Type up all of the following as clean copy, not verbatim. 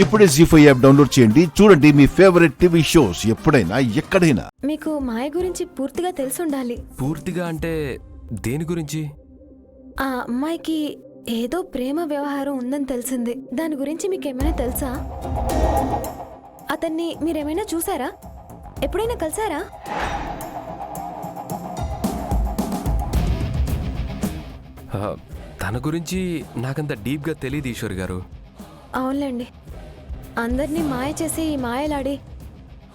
ఇప్పుడే జీ5 app download చేయండి. చూడండి మీ ఫేవరెట్ టీవీ షోస్ ఎప్పుడైనా ఎక్కడైనా. మీకు మాయ గురించి పూర్తిగా తెలిసుండాలి. పూర్తిగా అంటే దేని గురించి? ఆ అమ్మాయికి ఏదో ప్రేమ వ్యవహారం ఉందని తెలిసింది. దాని గురించి మీకేమైనా తెలుసా? అతన్ని మీరేమైనా చూసారా? ఎప్పుడైనా కలిసారా? తన గురించి నాకంత డీప్గా తెలియదు ఈశ్వర్ గారు. అవునులేండి, అందరినీ మాయ చేసి ఈ మాయలాడి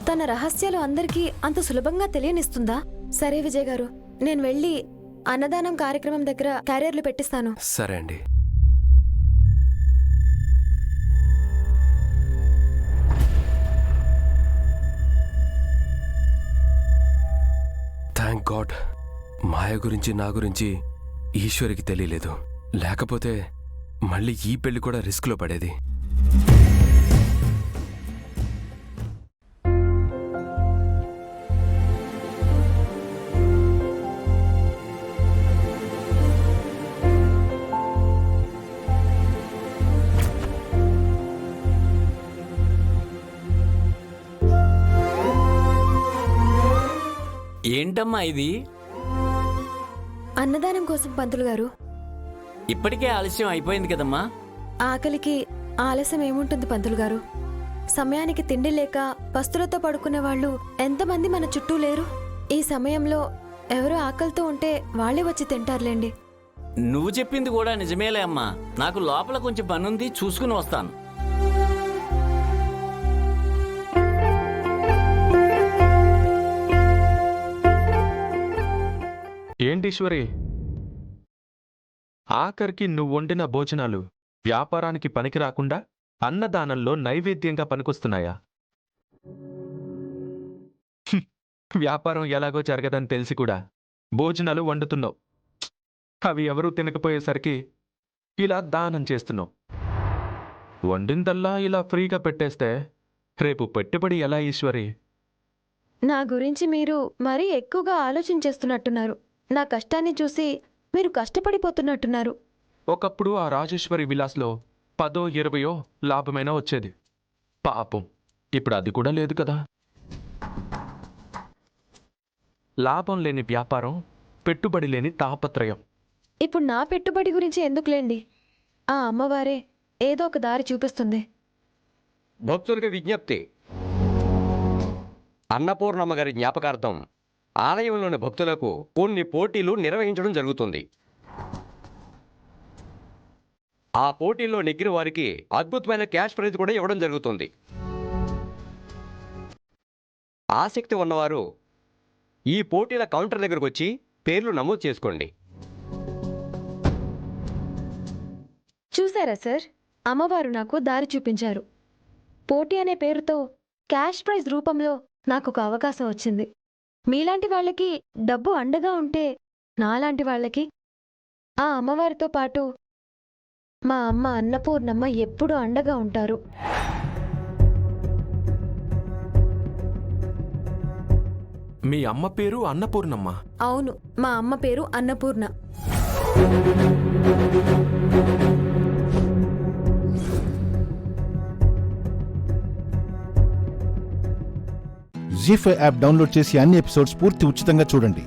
తన రహస్యాలు అందరికీ అంత సులభంగా తెలియనిస్తుందా? సరే విజయ్ గారు, నేను వెళ్ళి అన్నదానం కార్యక్రమం దగ్గర క్యారియర్లు పెట్టిస్తాను. సరే అండి. థ్యాంక్ గాడ్, మాయ గురించి నా గురించి ఈశ్వరికి తెలియలేదు. లేకపోతే మళ్ళీ ఈ పెళ్లి కూడా రిస్క్లో పడేది. ఏంటమ్మా ఇది? అన్నదానం కోసం పంతులు గారు. ఇప్పటికే ఆలస్యం అయిపోయింది కదమ్మా. ఆకలికి ఆలస్యం ఏముంటుంది పంతులు గారు? సమయానికి తిండి లేక పస్తులతో పడుకునే వాళ్ళు ఎంతమంది మన చుట్టూ లేరు? ఈ సమయంలో ఎవరో ఆకలితో ఉంటే వాళ్ళే వచ్చి తింటారులేండి. నువ్వు చెప్పింది కూడా నిజమేలే అమ్మా. నాకు లోపల కొంచెం పనుంది, చూసుకుని వస్తాను. ఏంటీశ్వరి, ఆఖరికి నువ్వు వండిన భోజనాలు వ్యాపారానికి పనికి రాకుండా అన్నదానంలో నైవేద్యంగా పనికొస్తున్నాయా? వ్యాపారం ఎలాగో జరగదని తెలిసి కూడా భోజనాలు వండుతున్నావు. అవి ఎవరూ తినకపోయేసరికి ఇలా దానం చేస్తున్నావు. వండిందల్లా ఇలా ఫ్రీగా పెట్టేస్తే రేపు పెట్టుబడి ఎలా ఈశ్వరి? నా గురించి మీరు మరీ ఎక్కువగా ఆలోచించేస్తున్నట్టున్నారు. నా కష్టాన్ని చూసి మీరు కష్టపడిపోతున్నట్టున్నారు. ఒకప్పుడు ఆ రాజేశ్వరి విలాస్లో 10-20 లాభమైనా వచ్చేది. పాపం ఇప్పుడు అది కూడా లేదు కదా. లాభం లేని వ్యాపారం, పెట్టుబడి లేని తాపత్రయం. ఇప్పుడు నా పెట్టుబడి గురించి ఎందుకులేండి, ఆ అమ్మవారే ఏదో ఒక దారి చూపిస్తుంది. భక్తులకు విజ్ఞప్తి. అన్నపూర్ణమ్మ గారి జ్ఞాపకార్థం ఆలయంలోని భక్తులకు కొన్ని పోటీలు నిర్వహించడం జరుగుతుంది. ఆ పోటీల్లో నెగ్గిన వారికి అద్భుతమైన క్యాష్ ప్రైజ్ కూడా ఇవ్వడం జరుగుతుంది. ఆసక్తి ఉన్నవారు ఈ పోటీల కౌంటర్ దగ్గరకు వచ్చి పేర్లు నమోదు చేసుకోండి. చూసారా సార్, అమ్మవారు నాకు దారి చూపించారు. పోటీ అనే పేరుతో క్యాష్ ప్రైజ్ రూపంలో నాకు ఒక అవకాశం వచ్చింది. మీలాంటి వాళ్ళకి డబ్బు అండగా ఉంటే నాలాంటి వాళ్ళకి ఆ అమ్మవారితో పాటు మా అమ్మ అన్నపూర్ణమ్మ ఎప్పుడూ అండగా ఉంటారు. మీ అమ్మ పేరు అన్నపూర్ణమ్మ? అవును, మా అమ్మ పేరు అన్నపూర్ణ. జీ5 యాప్ డౌన్లోడ్ చేసి అన్ని ఎపిసోడ్స్ పూర్తి ఉచితంగా చూడండి.